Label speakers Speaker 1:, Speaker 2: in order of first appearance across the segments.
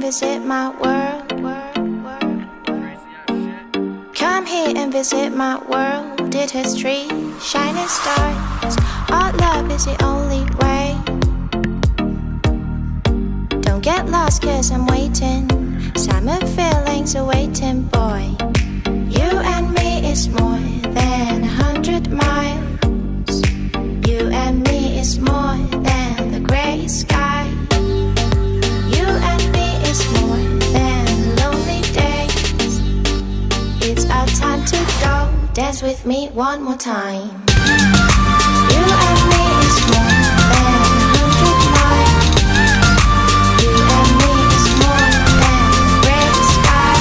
Speaker 1: visit my world. Come here and visit my world. It has trees, shining stars. Our love is the only way. Don't get lost, cause I'm waiting. Summer feelings are waiting, boy. You and me is more than 100 miles. You and me is more than the grey sky. You and me is more than lonely days. It's our time to go. Dance with me one more time. You and me is more than 100 miles. You and me is more than the grey sky.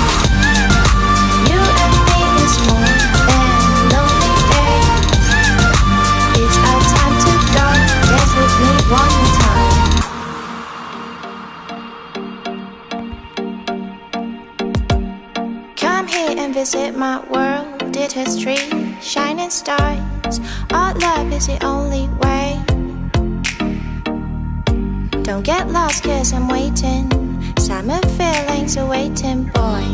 Speaker 1: You and me is more than lonely days. It's our time to go. Dance with me one more time. Come here and visit my world. It has trees, shining stars. Our love is the only way. Don't get lost, cause I'm waiting. Summer feelings are waiting, boy.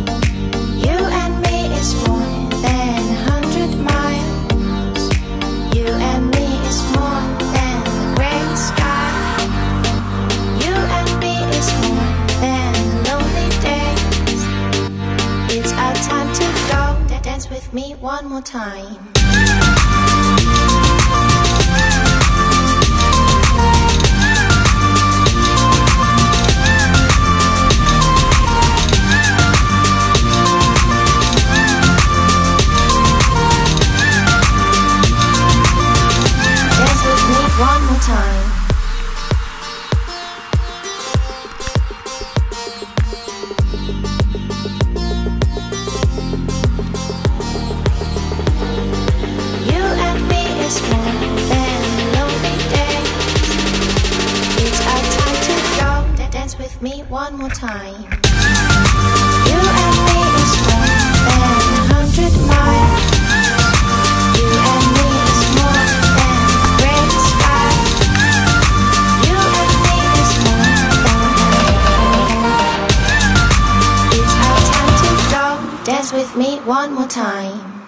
Speaker 1: You and me is more than 100 miles. You and me is more than the grey sky. You and me is more than lonely days. It's our time to go. Dance with me one more time. Dance with me one more time. You and me is more than lonely days. It's our time to go. Dance with me one more time. You and me is more than 100 miles. You and me is more than the grey sky. You and me is more than. It's our time to go. Dance with me one more time.